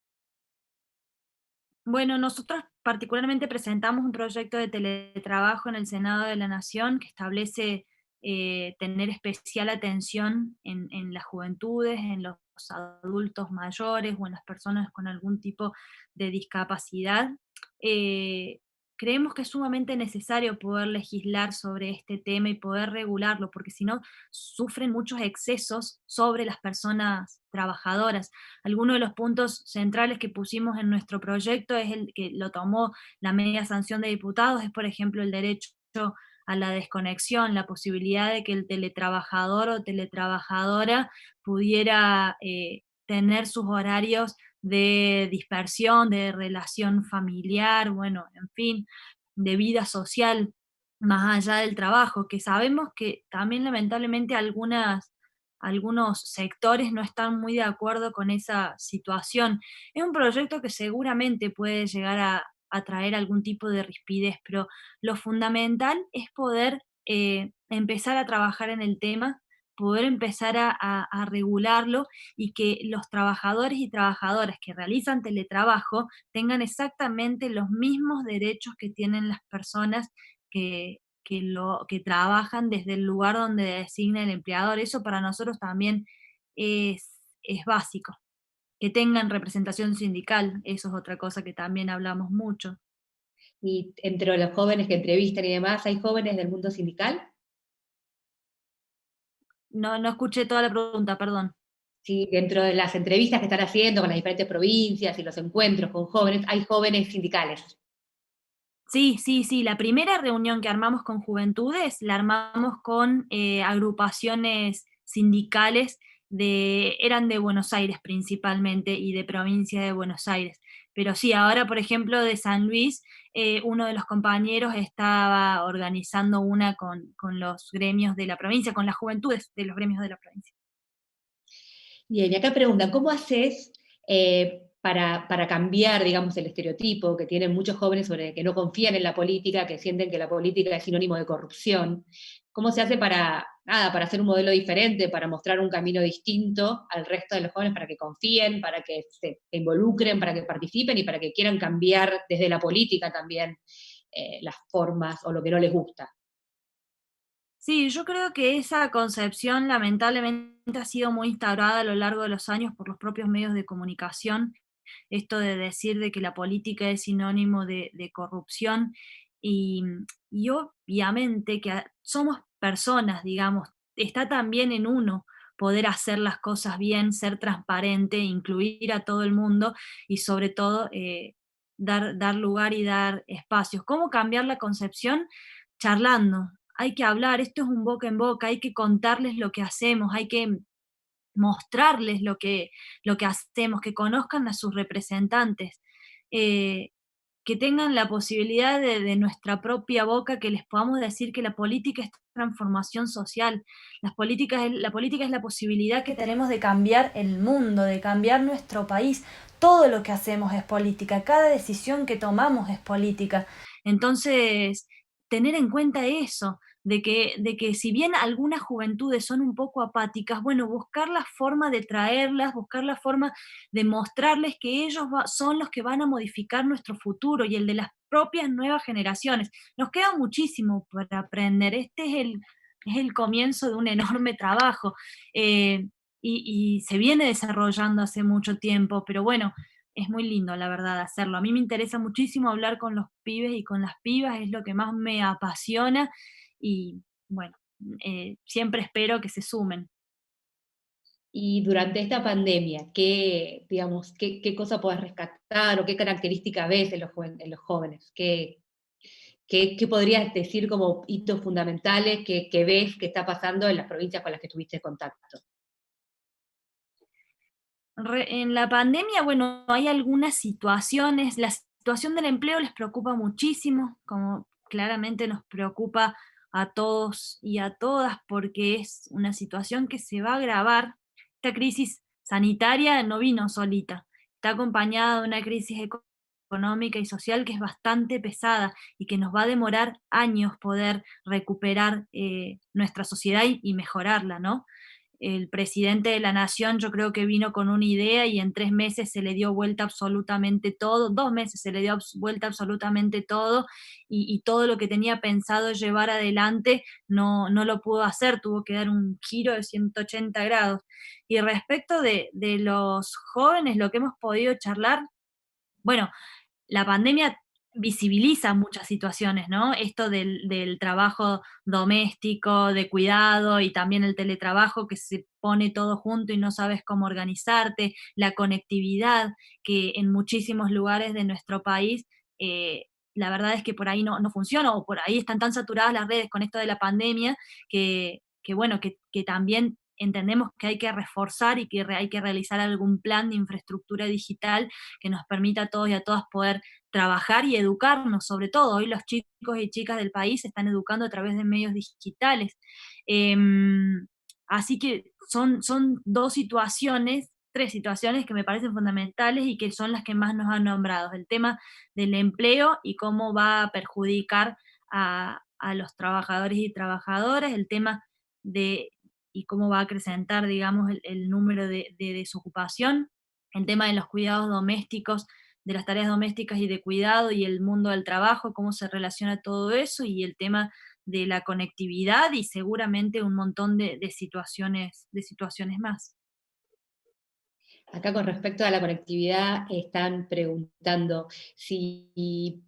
Bueno, nosotros particularmente presentamos un proyecto de teletrabajo en el Senado de la Nación que establece tener especial atención en las juventudes, en los adultos mayores o en las personas con algún tipo de discapacidad. Eh, Creemos que es sumamente necesario poder legislar sobre este tema y poder regularlo, porque si no, sufren muchos excesos sobre las personas trabajadoras. Algunos de los puntos centrales que pusimos en nuestro proyecto es el que lo tomó la media sanción de diputados, es por ejemplo el derecho a la desconexión, la posibilidad de que el teletrabajador o teletrabajadora pudiera tener sus horarios de dispersión, de relación familiar, bueno, en fin, de vida social. más allá del trabajo, que sabemos que también lamentablemente algunos sectores no están muy de acuerdo con esa situación. Es un proyecto que seguramente puede llegar a traer algún tipo de rispidez, pero lo fundamental es poder empezar a trabajar en el tema, poder empezar a regularlo y que los trabajadores y trabajadoras que realizan teletrabajo tengan exactamente los mismos derechos que tienen las personas que trabajan desde el lugar donde designa el empleador. Eso para nosotros también es básico. Que tengan representación sindical, eso es otra cosa que también hablamos mucho. Y entre los jóvenes que entrevistan y demás, ¿hay jóvenes del mundo sindical? No escuché toda la pregunta, perdón. Sí, dentro de las entrevistas que están haciendo con las diferentes provincias y los encuentros con jóvenes, hay jóvenes sindicales. Sí, sí, sí. La primera reunión que armamos con Juventudes la armamos con agrupaciones sindicales eran de Buenos Aires principalmente y de provincia de Buenos Aires. Pero sí, ahora, por ejemplo, de San Luis, uno de los compañeros estaba organizando una con los gremios de la provincia, con las juventudes de los gremios de la provincia. Bien, y acá preguntan, ¿cómo haces para cambiar, digamos, el estereotipo que tienen muchos jóvenes sobre que no confían en la política, que sienten que la política es sinónimo de corrupción? ¿Cómo se hace para hacer un modelo diferente, para mostrar un camino distinto al resto de los jóvenes, para que confíen, para que se involucren, para que participen y para que quieran cambiar desde la política también las formas o lo que no les gusta? Sí, yo creo que esa concepción lamentablemente ha sido muy instaurada a lo largo de los años por los propios medios de comunicación, esto de decir de que la política es sinónimo de corrupción y, y obviamente que somos personas, digamos, está también en uno poder hacer las cosas bien, ser transparente, incluir a todo el mundo y sobre todo dar lugar y dar espacios. ¿Cómo cambiar la concepción? Charlando, hay que hablar, esto es un boca en boca, hay que contarles lo que hacemos, hay que mostrarles lo que hacemos, que conozcan a sus representantes, eh, que tengan la posibilidad de nuestra propia boca, que les podamos decir que la política es transformación social, la política es la posibilidad que tenemos de cambiar el mundo, de cambiar nuestro país, todo lo que hacemos es política, cada decisión que tomamos es política. Entonces, tener en cuenta eso, de que si bien algunas juventudes son un poco apáticas, bueno, buscar la forma de traerlas, buscar la forma de mostrarles que ellos son los que van a modificar nuestro futuro y el de las propias nuevas generaciones. Nos queda muchísimo por aprender. Este es el comienzo de un enorme trabajo y se viene desarrollando hace mucho tiempo, pero bueno, es muy lindo, la verdad, hacerlo. A mí me interesa muchísimo hablar con los pibes y con las pibas, es lo que más me apasiona y bueno, siempre espero que se sumen. Y durante esta pandemia, digamos, qué cosa podés rescatar o qué característica ves en los jóvenes? ¿Qué podrías decir como hitos fundamentales que ves que está pasando en las provincias con las que tuviste contacto? En la pandemia, bueno, hay algunas situaciones, la situación del empleo les preocupa muchísimo, como claramente nos preocupa a todos y a todas, porque es una situación que se va a agravar. Esta crisis sanitaria no vino solita, está acompañada de una crisis económica y social que es bastante pesada y que nos va a demorar años poder recuperar nuestra sociedad y mejorarla, ¿no? El presidente de la nación yo creo que vino con una idea y en 3 meses se le dio vuelta absolutamente todo, 2 meses se le dio vuelta absolutamente todo y todo lo que tenía pensado llevar adelante no lo pudo hacer, tuvo que dar un giro de 180 grados. Y respecto de los jóvenes, lo que hemos podido charlar, bueno, la pandemia visibiliza muchas situaciones, ¿no? Esto del trabajo doméstico, de cuidado y también el teletrabajo que se pone todo junto y no sabes cómo organizarte, la conectividad que en muchísimos lugares de nuestro país, la verdad es que por ahí no funciona o por ahí están tan saturadas las redes con esto de la pandemia que bueno, que también entendemos que hay que reforzar y que hay que realizar algún plan de infraestructura digital que nos permita a todos y a todas poder trabajar y educarnos, sobre todo. Hoy los chicos y chicas del país se están educando a través de medios digitales. Así que son dos situaciones, tres situaciones que me parecen fundamentales y que son las que más nos han nombrado. El tema del empleo y cómo va a perjudicar a los trabajadores y trabajadoras, el tema de y cómo va a acrecentar, digamos, el número de desocupación, el tema de los cuidados domésticos, de las tareas domésticas y de cuidado y el mundo del trabajo, cómo se relaciona todo eso, y el tema de la conectividad y seguramente un montón de situaciones más. Acá con respecto a la conectividad están preguntando si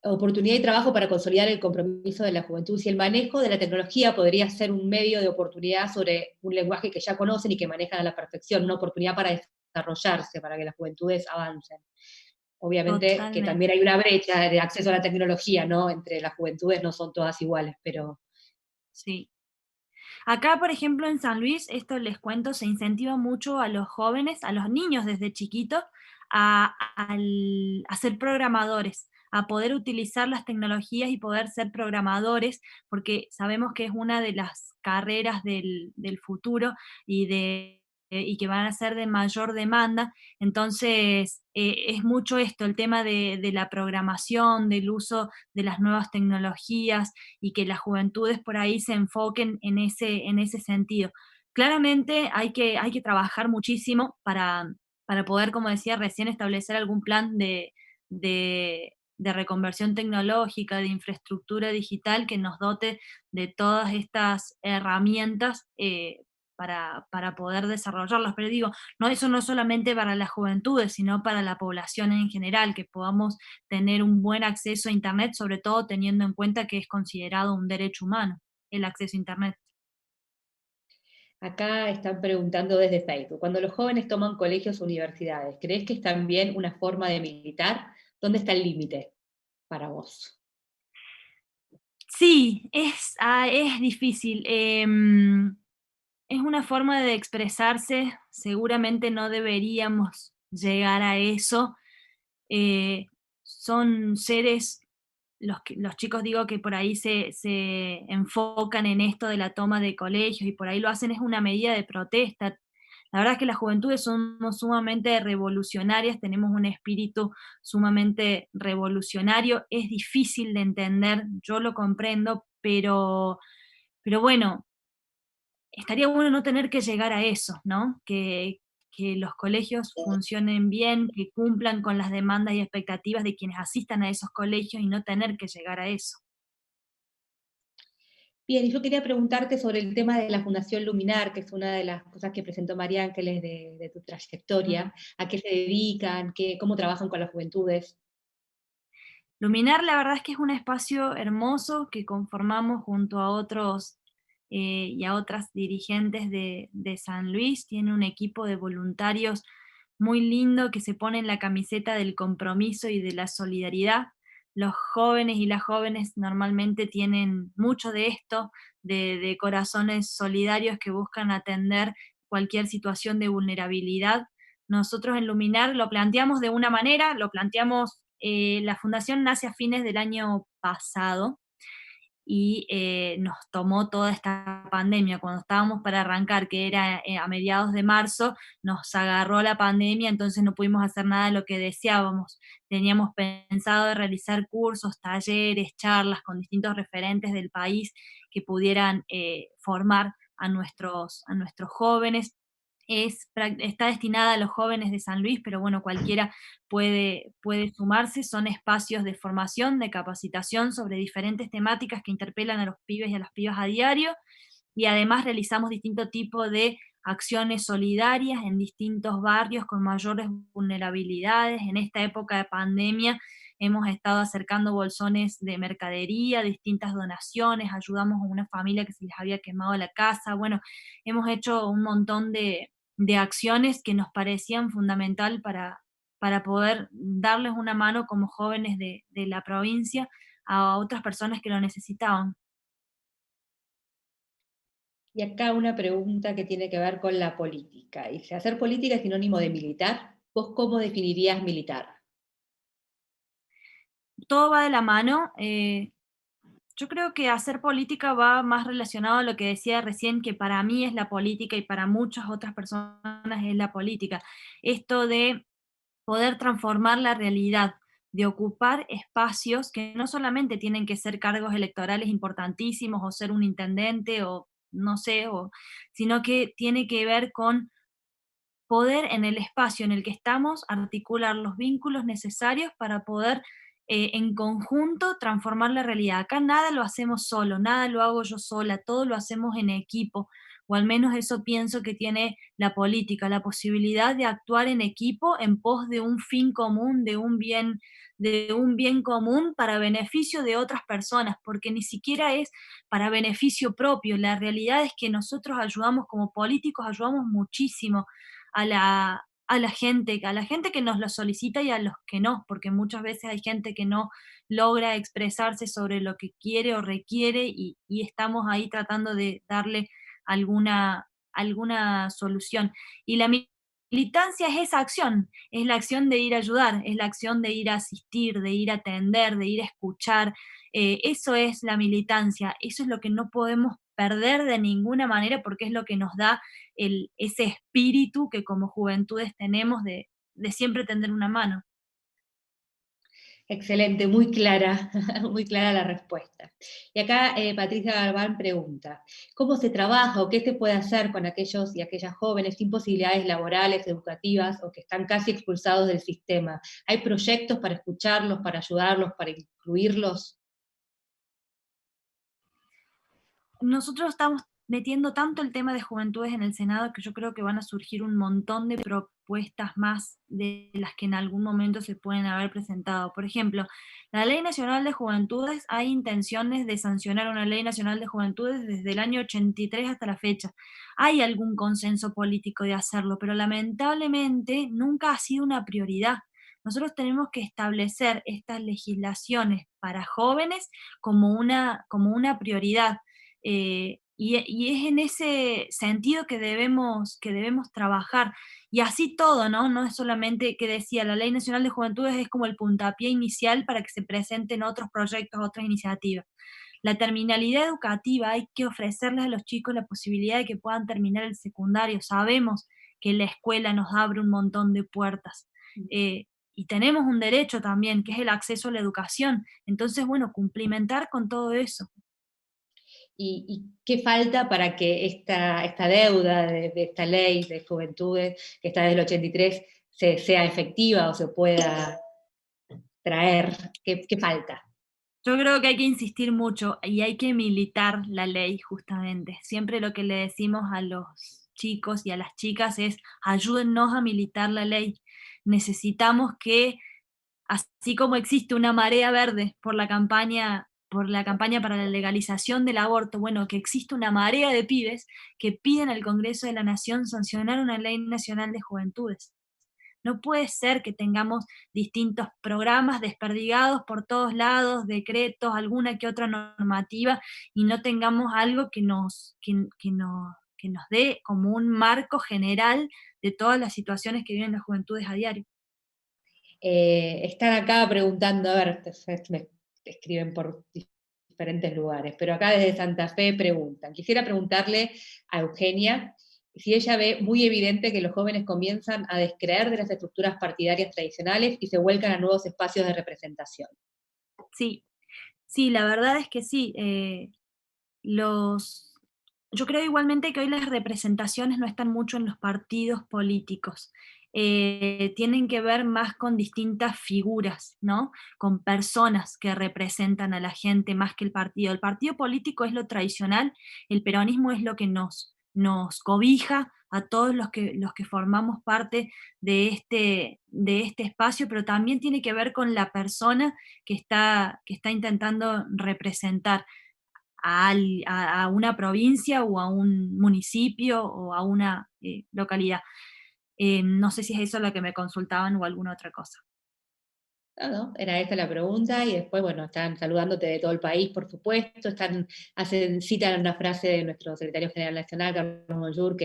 oportunidad y trabajo para consolidar el compromiso de la juventud, si el manejo de la tecnología podría ser un medio de oportunidad sobre un lenguaje que ya conocen y que manejan a la perfección, una oportunidad para desarrollarse, para que las juventudes avancen. Obviamente que Totalmente, también hay una brecha de acceso a la tecnología, ¿no? Entre las juventudes no son todas iguales, pero sí. Acá, por ejemplo, en San Luis, esto les cuento, se incentiva mucho a los jóvenes, a los niños desde chiquitos, a ser programadores, a poder utilizar las tecnologías y poder ser programadores, porque sabemos que es una de las carreras del futuro y, y que van a ser de mayor demanda. Entonces, es mucho esto, el tema de la programación, del uso de las nuevas tecnologías, y que las juventudes por ahí se enfoquen en ese sentido. Claramente hay que trabajar muchísimo para poder, como decía recién, establecer algún plan de reconversión tecnológica, de infraestructura digital que nos dote de todas estas herramientas para poder desarrollarlas. Pero digo, no, eso no es solamente para las juventudes, sino para la población en general, que podamos tener un buen acceso a Internet, sobre todo teniendo en cuenta que es considerado un derecho humano el acceso a Internet. acá están preguntando desde Facebook, cuando los jóvenes toman colegios o universidades, ¿crees que es también una forma de militar? ¿Dónde está el límite para vos? Sí, es difícil. Es una forma de expresarse, seguramente no deberíamos llegar a eso. Eh, Son seres, los chicos digo que por ahí se enfocan en esto de la toma de colegios y por ahí lo hacen, es una medida de protesta. La verdad es que las juventudes somos sumamente revolucionarias, tenemos un espíritu sumamente revolucionario, es difícil de entender, yo lo comprendo, pero bueno, estaría bueno no tener que llegar a eso, ¿no? Que los colegios funcionen bien, que cumplan con las demandas y expectativas de quienes asistan a esos colegios y no tener que llegar a eso. Bien, y yo quería preguntarte sobre el tema de la Fundación Luminar, que es una de las cosas que presentó María Ángeles de tu Mm. trayectoria, a qué se dedican, cómo trabajan con las juventudes. Luminar, la verdad es que es un espacio hermoso que conformamos junto a otros y a otras dirigentes de San Luis. Tiene un equipo de voluntarios muy lindo que se pone en la camiseta del compromiso y de la solidaridad. Los jóvenes y las jóvenes normalmente tienen mucho de esto, de corazones solidarios que buscan atender cualquier situación de vulnerabilidad. Nosotros en Luminar lo planteamos de una manera, lo planteamos, la fundación nace a fines del año pasado y nos tomó toda esta pandemia. Cuando estábamos para arrancar, que era a mediados de marzo, nos agarró la pandemia, entonces no pudimos hacer nada de lo que deseábamos. Teníamos pensado de realizar cursos, talleres, charlas con distintos referentes del país que pudieran formar a nuestros jóvenes. Está destinada a los jóvenes de San Luis, pero bueno, cualquiera puede sumarse. Son espacios de formación, de capacitación sobre diferentes temáticas que interpelan a los pibes y a las pibas a diario, y además realizamos distinto tipo de acciones solidarias en distintos barrios con mayores vulnerabilidades. En esta época de pandemia hemos estado acercando bolsones de mercadería, distintas donaciones, ayudamos a una familia que se les había quemado la casa. Bueno, hemos hecho un montón de acciones que nos parecían fundamental para poder darles una mano como jóvenes de la provincia a otras personas que lo necesitaban. Y acá una pregunta que tiene que ver con la política. Dice, ¿hacer política es sinónimo de militar? ¿Vos cómo definirías militar? Todo va de la mano. Yo creo que hacer política va más relacionado a lo que decía recién, que para mí es la política y para muchas otras personas es la política. Esto de poder transformar la realidad, de ocupar espacios que no solamente tienen que ser cargos electorales importantísimos o ser un intendente o no sé, sino que tiene que ver con poder en el espacio en el que estamos articular los vínculos necesarios para poder en conjunto transformar la realidad. Acá nada lo hacemos solo, nada lo hago yo sola, todo lo hacemos en equipo, o al menos eso pienso que tiene la política, la posibilidad de actuar en equipo en pos de un fin común, de un bien común para beneficio de otras personas, porque ni siquiera es para beneficio propio. La realidad es que nosotros ayudamos como políticos, ayudamos muchísimo a la gente que nos lo solicita y a los que no, porque muchas veces hay gente que no logra expresarse sobre lo que quiere o requiere y estamos ahí tratando de darle alguna solución. Y la militancia es esa acción, es la acción de ir a ayudar, es la acción de ir a asistir, de ir a atender, de ir a escuchar. Eso es la militancia, eso es lo que no podemos perder de ninguna manera porque es lo que nos da ese espíritu que como juventudes tenemos de siempre tender una mano. Excelente, muy clara la respuesta. Y acá Patricia Galván pregunta, ¿cómo se trabaja o qué se puede hacer con aquellos y aquellas jóvenes sin posibilidades laborales, educativas o que están casi expulsados del sistema? ¿Hay proyectos para escucharlos, para ayudarlos, para incluirlos? Nosotros estamos metiendo tanto el tema de juventudes en el Senado que yo creo que van a surgir un montón de propuestas más de las que en algún momento se pueden haber presentado. Por ejemplo, la Ley Nacional de Juventudes, hay intenciones de sancionar una Ley Nacional de Juventudes desde el año 83 hasta la fecha. Hay algún consenso político de hacerlo, pero lamentablemente nunca ha sido una prioridad. Nosotros tenemos que establecer estas legislaciones para jóvenes como una prioridad. Y es en ese sentido que debemos trabajar. Y así todo, ¿no? No es solamente que decía, la Ley Nacional de Juventudes es como el puntapié inicial para que se presenten otros proyectos, otras iniciativas. La terminalidad educativa hay que ofrecerles a los chicos la posibilidad de que puedan terminar el secundario. Sabemos que la escuela nos abre un montón de puertas. Y tenemos un derecho también, que es el acceso a la educación. Entonces, bueno, cumplimentar con todo eso. ¿Y qué falta para que esta deuda de esta ley de juventudes, que está desde el 83, sea efectiva o se pueda traer? ¿Qué falta? Yo creo que hay que insistir mucho y hay que militar la ley justamente. Siempre lo que le decimos a los chicos y a las chicas es ayúdennos a militar la ley. Necesitamos que, así como existe una marea verde por la campaña para la legalización del aborto, bueno, que existe una marea de pibes que piden al Congreso de la Nación sancionar una ley nacional de juventudes. No puede ser que tengamos distintos programas desperdigados por todos lados, decretos, alguna que otra normativa, y no tengamos algo que nos dé como un marco general de todas las situaciones que viven las juventudes a diario. Están acá preguntando, a ver, me escriben por diferentes lugares, pero acá desde Santa Fe preguntan. Quisiera preguntarle a Eugenia si ella ve muy evidente que los jóvenes comienzan a descreer de las estructuras partidarias tradicionales y se vuelcan a nuevos espacios de representación. Sí, sí, la verdad es que sí. Los Yo creo igualmente que hoy las representaciones no están mucho en los partidos políticos. Tienen que ver más con distintas figuras, ¿no? Con personas que representan a la gente más que el partido. El partido político es lo tradicional, el peronismo es lo que nos cobija a todos los que formamos parte de este espacio, pero también tiene que ver con la persona que está intentando representar a una provincia o a un municipio o a una localidad. No sé si es eso lo que me consultaban o alguna otra cosa. No, era esta la pregunta, y después, bueno, están saludándote de todo el país, por supuesto, citan una frase de nuestro secretario general nacional, Carlos Monjour,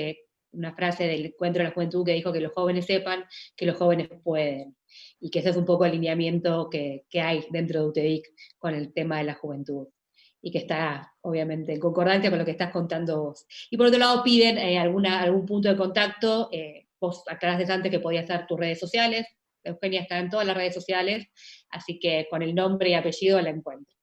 una frase del Encuentro de la Juventud que dijo que los jóvenes sepan que los jóvenes pueden, y que ese es un poco el lineamiento que hay dentro de UTEDIC con el tema de la juventud, y que está, obviamente, en concordancia con lo que estás contando vos. Y por otro lado piden algún punto de contacto, vos aclaraste antes que podías dar tus redes sociales. Eugenia está en todas las redes sociales, así que con el nombre y apellido la encuentro.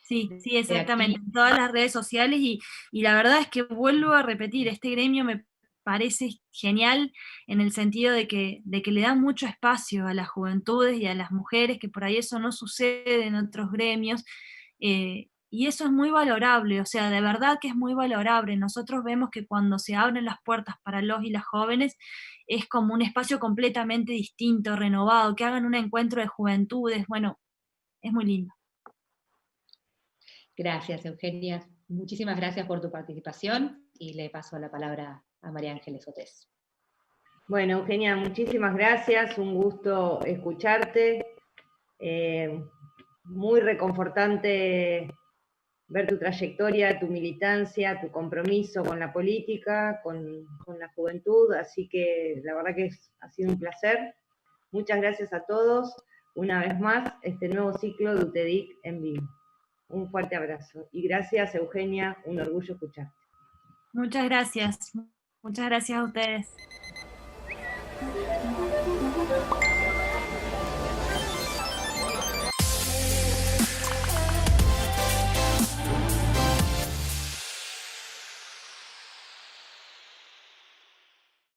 Sí, exactamente, en todas las redes sociales, y la verdad es que vuelvo a repetir, este gremio me parece genial en el sentido de que le da mucho espacio a las juventudes y a las mujeres, que por ahí eso no sucede en otros gremios, y eso es muy valorable, o sea, de verdad que es muy valorable. Nosotros vemos que cuando se abren las puertas para los y las jóvenes, es como un espacio completamente distinto, renovado, que hagan un encuentro de juventudes, bueno, es muy lindo. Gracias, Eugenia. Muchísimas gracias por tu participación, y le paso la palabra a María Ángeles Otés. Bueno, Eugenia, muchísimas gracias, un gusto escucharte. Muy reconfortante ver tu trayectoria, tu militancia, tu compromiso con la política, con la juventud, así que la verdad que ha sido un placer. Muchas gracias a todos, una vez más, este nuevo ciclo de UTEDIC en vivo. Un fuerte abrazo. Y gracias, Eugenia, un orgullo escucharte. Muchas gracias a ustedes.